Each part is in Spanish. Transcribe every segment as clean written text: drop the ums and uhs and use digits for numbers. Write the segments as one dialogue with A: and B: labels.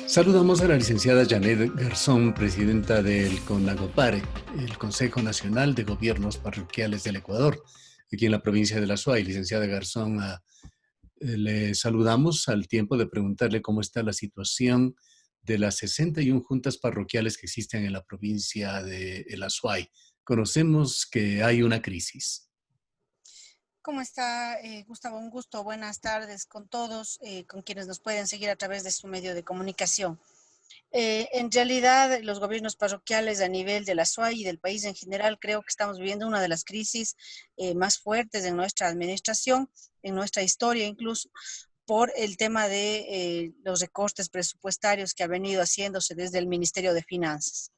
A: Saludamos a la licenciada Janet Garzón, presidenta del CONAGOPARE, el Consejo Nacional de Gobiernos Parroquiales del Ecuador, aquí en la provincia de La Suay. Licenciada Garzón, le saludamos al tiempo de preguntarle cómo está la situación de las 61 juntas parroquiales que existen en la provincia de La Suay. Conocemos que hay una crisis.
B: ¿Cómo está, Gustavo? Un gusto. Buenas tardes con todos, con quienes nos pueden seguir a través de su medio de comunicación. En realidad, los gobiernos parroquiales a nivel de la SUAY y del país en general, creo que estamos viviendo una de las crisis más fuertes en nuestra administración, en nuestra historia incluso, por el tema de los recortes presupuestarios que ha venido haciéndose desde el Ministerio de Finanzas.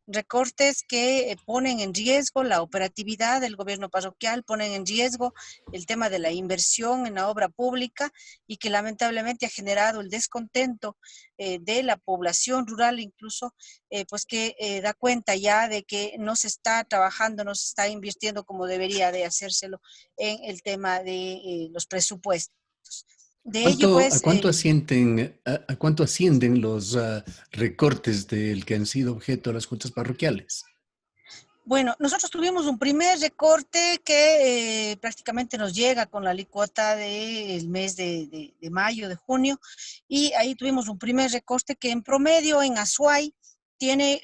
B: Recortes que ponen en riesgo la operatividad del gobierno parroquial, ponen en riesgo el tema de la inversión en la obra pública y que lamentablemente ha generado el descontento de la población rural, incluso pues que da cuenta ya de que no se está trabajando, no se está invirtiendo como debería de hacérselo en el tema de los presupuestos. De ello,
A: ¿A
B: pues,
A: cuánto a cuánto ascienden los recortes del que han sido objeto las juntas parroquiales?
B: bueno, nosotros tuvimos un primer recorte que prácticamente nos llega con la alícuota del mes de mayo, de junio, y ahí tuvimos un primer recorte que en promedio en Azuay tiene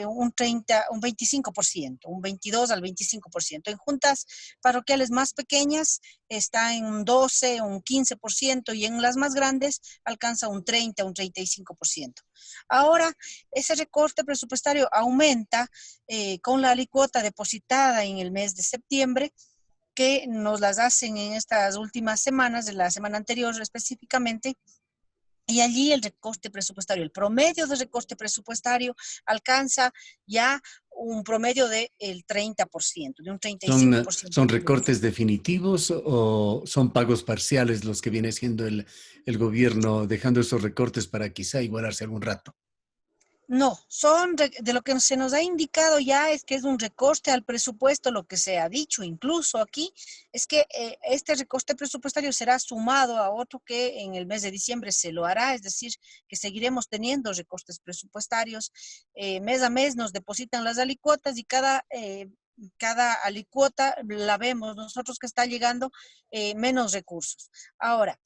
B: un 25%, un 22 al 25%. En juntas parroquiales más pequeñas está en un 12, un 15%, y en las más grandes alcanza un 30, un 35%. Ahora, ese recorte presupuestario aumenta con la alícuota depositada en el mes de septiembre, que nos las hacen en estas últimas semanas, de la semana anterior específicamente, y allí el recorte presupuestario, el promedio de recorte presupuestario alcanza ya un promedio del 30%, de un
A: ¿Son
B: 35%.
A: recortes definitivos o son pagos parciales los que viene siendo el gobierno dejando esos recortes para quizá igualarse algún rato?
B: No, de lo que se nos ha indicado ya es que es un recorte al presupuesto. Lo que se ha dicho incluso aquí es que este recorte presupuestario será sumado a otro que en el mes de diciembre se lo hará, es decir, que seguiremos teniendo recortes presupuestarios. Mes a mes nos depositan las alicuotas y cada alicuota la vemos nosotros que está llegando menos recursos. Ahora,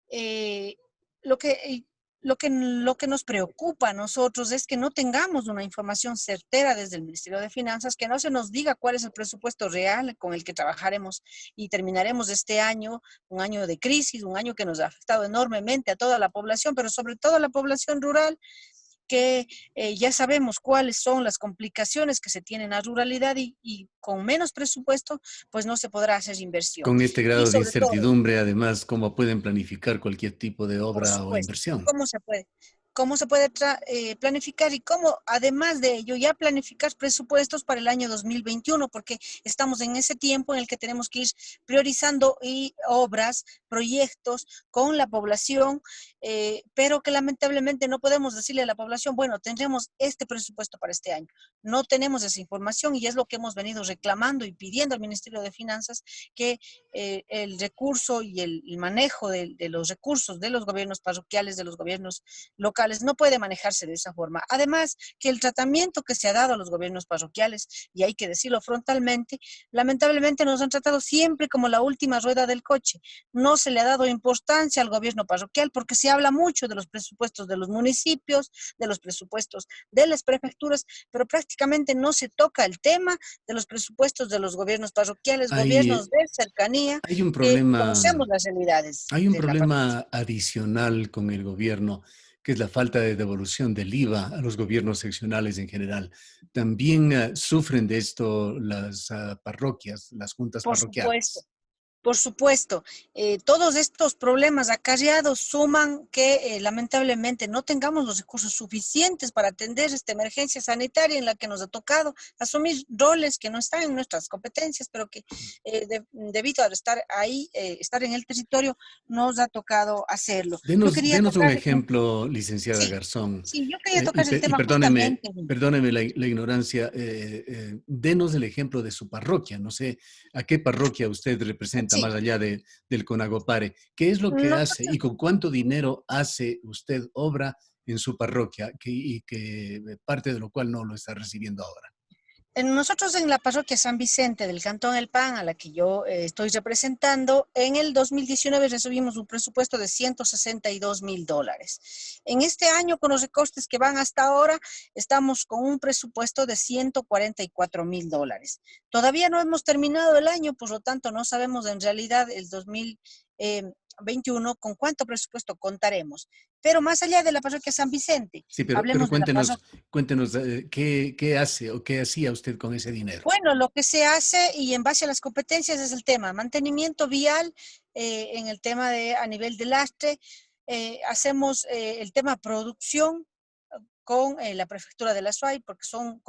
B: eh, lo que, lo que nos preocupa a nosotros es que no tengamos una información certera desde el Ministerio de Finanzas, que no se nos diga cuál es el presupuesto real con el que trabajaremos y terminaremos este año, un año de crisis, un año que nos ha afectado enormemente a toda la población, pero sobre todo a la población rural, que ya sabemos cuáles son las complicaciones que se tienen en la ruralidad, y con menos presupuesto, pues no se podrá hacer inversión.
A: Con este
B: Y
A: grado de
B: sobre todo,
A: incertidumbre, además, ¿cómo pueden planificar cualquier tipo de
B: por
A: obra o
B: supuesto.
A: inversión?
B: ¿Cómo se puede? ¿Cómo se puede planificar y cómo, además de ello, ya planificar presupuestos para el año 2021? Porque estamos en ese tiempo en el que tenemos que ir priorizando obras, proyectos con la población, pero que lamentablemente no podemos decirle a la población, bueno, tendremos este presupuesto para este año. No tenemos esa información y es lo que hemos venido reclamando y pidiendo al Ministerio de Finanzas, que el recurso y el manejo de los recursos de los gobiernos parroquiales, de los gobiernos locales, no puede manejarse de esa forma. Además, que el tratamiento que se ha dado a los gobiernos parroquiales, y hay que decirlo frontalmente, lamentablemente nos han tratado siempre como la última rueda del coche. No se le ha dado importancia al gobierno parroquial porque se habla mucho de los presupuestos de los municipios, de los presupuestos de las prefecturas, pero prácticamente no se toca el tema de los presupuestos de los gobiernos parroquiales, gobiernos
A: Hay,
B: de cercanía,
A: hay un
B: que
A: problema,
B: conocemos las realidades
A: hay un
B: de la parroquia.
A: problema adicional con el gobierno, que es la falta de devolución del IVA a los gobiernos seccionales en general. También sufren de esto las parroquias, las juntas
B: Por supuesto.
A: parroquiales.
B: Por supuesto, todos estos problemas acarreados suman que lamentablemente no tengamos los recursos suficientes para atender esta emergencia sanitaria en la que nos ha tocado asumir roles que no están en nuestras competencias, pero que debido a estar ahí, estar en el territorio, nos ha tocado hacerlo. Yo quería
A: Denos un
B: tocar,
A: ejemplo, licenciada
B: sí,
A: Garzón,
B: sí, yo quería tocar el tema justamente.
A: perdóneme la ignorancia, denos el ejemplo de su parroquia, no sé a qué parroquia usted representa
B: Sí,
A: más allá del CONAGOPARE, qué es lo que hace
B: nosotros,
A: y con cuánto dinero hace usted obra en su parroquia y que parte de lo cual no lo está recibiendo ahora?
B: Nosotros en la parroquia San Vicente del Cantón El Pan, a la que yo estoy representando, en el 2019 recibimos un presupuesto de $162,000. En este año, con los recortes que van hasta ahora, estamos con un presupuesto de $144,000. Todavía no hemos terminado el año, por lo tanto no sabemos en realidad el 2021 con cuánto presupuesto contaremos. Pero más allá de la parroquia San Vicente,
A: Sí, pero
B: hablemos de la
A: cuéntenos,
B: parroquia.
A: cuéntenos qué hace o qué hacía usted con ese dinero.
B: Bueno, lo que se hace y en base a las competencias es el tema mantenimiento vial, en el tema de a nivel de lastre, hacemos el tema producción con la prefectura de la SUAY porque son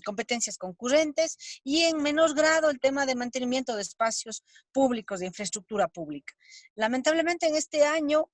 B: competencias concurrentes y en menor grado el tema de mantenimiento de espacios públicos, de infraestructura pública. Lamentablemente en este año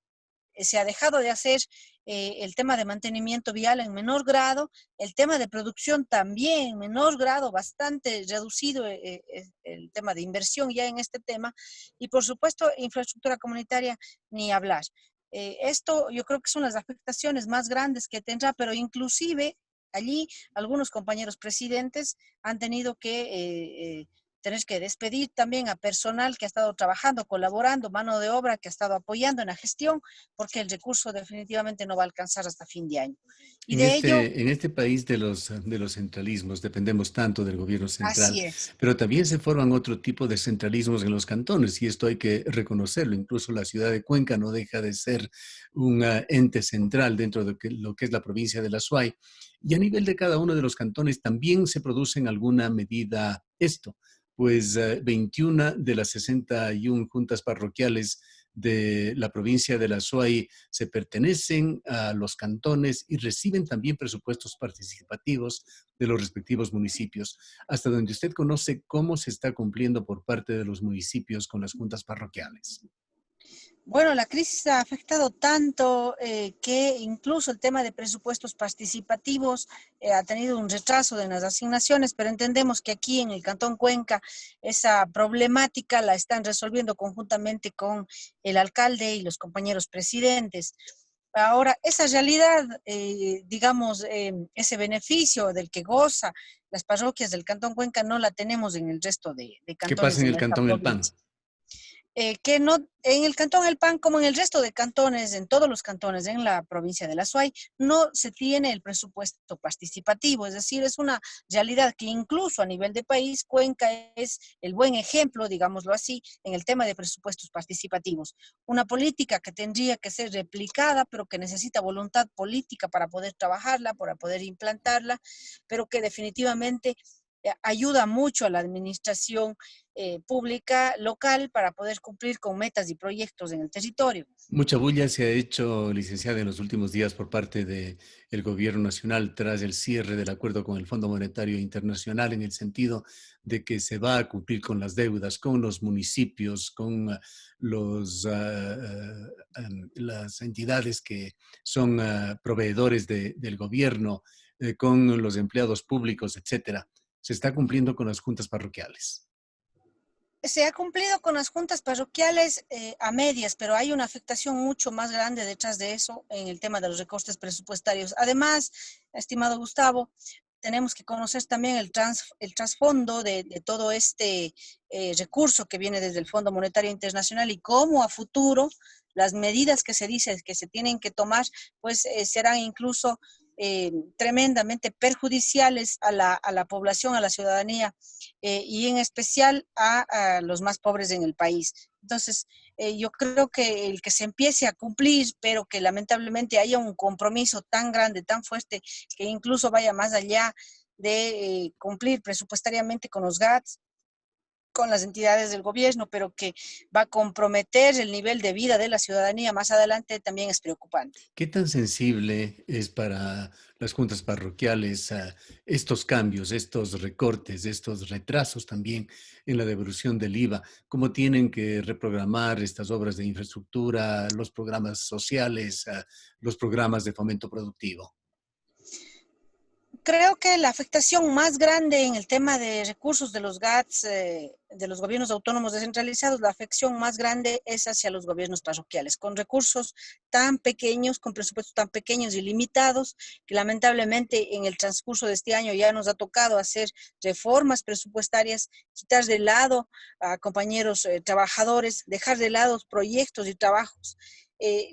B: se ha dejado de hacer el tema de mantenimiento vial en menor grado, el tema de producción también en menor grado, bastante reducido el tema de inversión ya en este tema, y por supuesto infraestructura comunitaria ni hablar. Esto yo creo que son las afectaciones más grandes que tendrá, pero inclusive allí algunos compañeros presidentes han tenido que tener que despedir también a personal que ha estado trabajando, colaborando, mano de obra que ha estado apoyando en la gestión, porque el recurso definitivamente no va a alcanzar hasta fin de año. Y de ello,
A: En este país de los centralismos dependemos tanto del gobierno central,
B: así es.
A: pero también se forman otro tipo de centralismos en los cantones y esto hay que reconocerlo. Incluso la ciudad de Cuenca no deja de ser un ente central dentro de lo que es la provincia de la Suay. Y a nivel de cada uno de los cantones también se produce en alguna medida esto, pues 21 de las 61 juntas parroquiales de la provincia de la Suay se pertenecen a los cantones y reciben también presupuestos participativos de los respectivos municipios. Hasta donde usted conoce cómo se está cumpliendo por parte de los municipios con las juntas parroquiales.
B: Bueno, la crisis ha afectado tanto que incluso el tema de presupuestos participativos ha tenido un retraso en las asignaciones, pero entendemos que aquí en el Cantón Cuenca esa problemática la están resolviendo conjuntamente con el alcalde y los compañeros presidentes. Ahora, esa realidad, digamos, ese beneficio del que goza las parroquias del Cantón Cuenca no la tenemos en el resto de
A: ¿Qué
B: cantones
A: pasa en
B: de
A: el
B: nuestra
A: Cantón El Pan?
B: provincia. Que no, en el Cantón El Pan, como en el resto de cantones, en todos los cantones en la provincia de la Suay, no se tiene el presupuesto participativo, es decir, es una realidad que incluso a nivel de país, Cuenca es el buen ejemplo, digámoslo así, en el tema de presupuestos participativos. Una política que tendría que ser replicada, pero que necesita voluntad política para poder trabajarla, para poder implantarla, pero que definitivamente ayuda mucho a la administración pública local para poder cumplir con metas y proyectos en el territorio.
A: Mucha bulla se ha hecho, licenciada, en los últimos días por parte del gobierno nacional tras el cierre del acuerdo con el Fondo Monetario Internacional en el sentido de que se va a cumplir con las deudas, con los municipios, con las entidades que son proveedores del gobierno, con los empleados públicos, etcétera. Se está cumpliendo con las juntas parroquiales.
B: Se ha cumplido con las juntas parroquiales a medias, pero hay una afectación mucho más grande detrás de eso en el tema de los recortes presupuestarios. Además, estimado Gustavo, tenemos que conocer también el trasfondo de todo este recurso que viene desde el Fondo Monetario Internacional y cómo a futuro las medidas que se dice que se tienen que tomar, pues serán incluso tremendamente perjudiciales a la población, a la ciudadanía y en especial a los más pobres en el país. Entonces, yo creo que el que se empiece a cumplir, pero que lamentablemente haya un compromiso tan grande, tan fuerte, que incluso vaya más allá de cumplir presupuestariamente con los GATS, con las entidades del gobierno, pero que va a comprometer el nivel de vida de la ciudadanía más adelante, también es preocupante.
A: ¿Qué tan sensible es para las juntas parroquiales estos cambios, estos recortes, estos retrasos también en la devolución del IVA? ¿Cómo tienen que reprogramar estas obras de infraestructura, los programas sociales, los programas de fomento productivo?
B: Creo que la afectación más grande en el tema de recursos de los GATS, de los gobiernos autónomos descentralizados, la afectación más grande es hacia los gobiernos parroquiales, con recursos tan pequeños, con presupuestos tan pequeños y limitados, que lamentablemente en el transcurso de este año ya nos ha tocado hacer reformas presupuestarias, quitar de lado a compañeros trabajadores, dejar de lado proyectos y trabajos.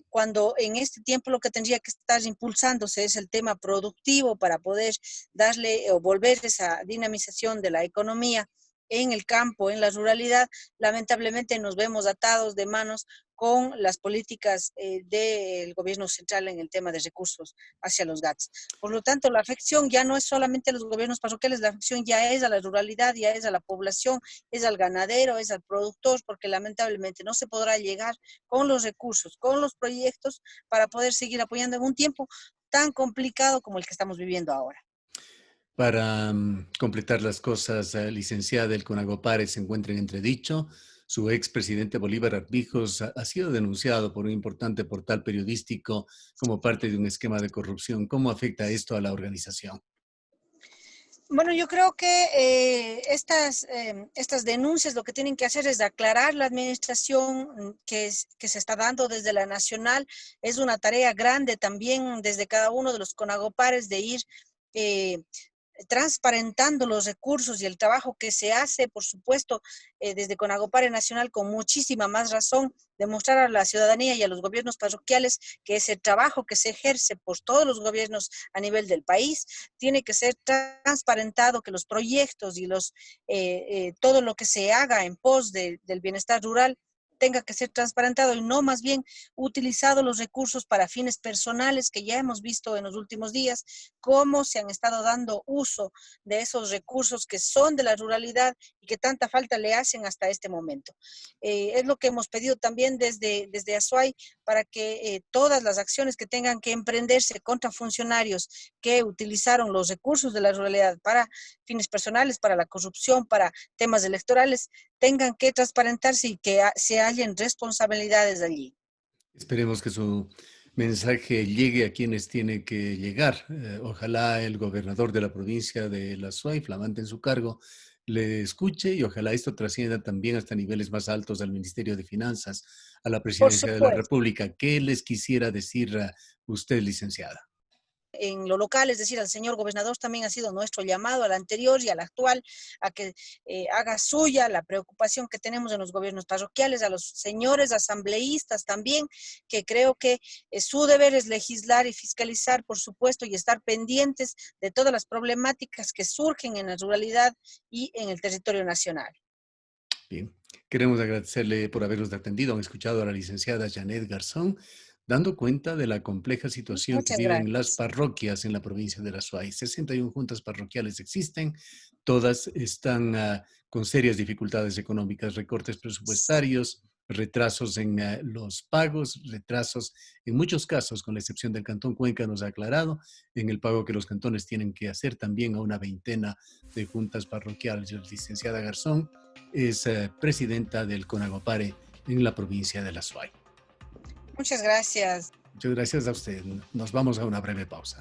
B: Cuando en este tiempo lo que tendría que estar impulsándose es el tema productivo para poder darle o volver esa dinamización de la economía en el campo, en la ruralidad, lamentablemente nos vemos atados de manos con las políticas del gobierno central en el tema de recursos hacia los GATS. Por lo tanto, la afección ya no es solamente a los gobiernos parroquiales, la afección ya es a la ruralidad, ya es a la población, es al ganadero, es al productor, porque lamentablemente no se podrá llegar con los recursos, con los proyectos para poder seguir apoyando en un tiempo tan complicado como el que estamos viviendo ahora.
A: Para completar las cosas, licenciada, el CONAGOPARE se encuentra en entredicho. Su expresidente Bolívar Arbijos ha sido denunciado por un importante portal periodístico como parte de un esquema de corrupción. ¿Cómo afecta esto a la organización?
B: Bueno, yo creo que estas denuncias lo que tienen que hacer es aclarar la administración que se está dando desde la nacional. Es una tarea grande también desde cada uno de los CONAGOPARES de ir eh, transparentando los recursos y el trabajo que se hace, por supuesto, desde Conagopare Nacional, con muchísima más razón, demostrar a la ciudadanía y a los gobiernos parroquiales que ese trabajo que se ejerce por todos los gobiernos a nivel del país tiene que ser transparentado, que los proyectos y todo lo que se haga en pos del bienestar rural tenga que ser transparentado y no más bien utilizado los recursos para fines personales, que ya hemos visto en los últimos días cómo se han estado dando uso de esos recursos que son de la ruralidad y que tanta falta le hacen hasta este momento. Es lo que hemos pedido también desde Azuay para que todas las acciones que tengan que emprenderse contra funcionarios que utilizaron los recursos de la ruralidad para fines personales, para la corrupción, para temas electorales, tengan que transparentarse y que se hallen responsabilidades allí.
A: Esperemos que su mensaje llegue a quienes tiene que llegar. Ojalá el gobernador de la provincia de La Suay, flamante en su cargo, le escuche y ojalá esto trascienda también hasta niveles más altos al Ministerio de Finanzas, a la
B: Por
A: Presidencia de la
B: supuesto.
A: República. ¿Qué les quisiera decir a usted, licenciada?
B: En lo local, es decir, al señor gobernador también ha sido nuestro llamado al anterior y al actual a que haga suya la preocupación que tenemos en los gobiernos parroquiales, a los señores asambleístas también, que creo que su deber es legislar y fiscalizar, por supuesto, y estar pendientes de todas las problemáticas que surgen en la ruralidad y en el territorio nacional.
A: Bien, queremos agradecerle por habernos atendido. Han escuchado a la licenciada Janet Garzón, dando cuenta de la compleja situación que
B: Muchas
A: viven las
B: gracias.
A: parroquias en la provincia de La Suay. 61 juntas parroquiales existen, todas están con serias dificultades económicas, recortes presupuestarios, retrasos en los pagos, retrasos en muchos casos, con la excepción del Cantón Cuenca, nos ha aclarado, en el pago que los cantones tienen que hacer también a una veintena de juntas parroquiales. La licenciada Garzón es presidenta del CONAGOPARE en la provincia de La Suay.
B: Muchas gracias.
A: Muchas gracias a usted. Nos vamos a una breve pausa.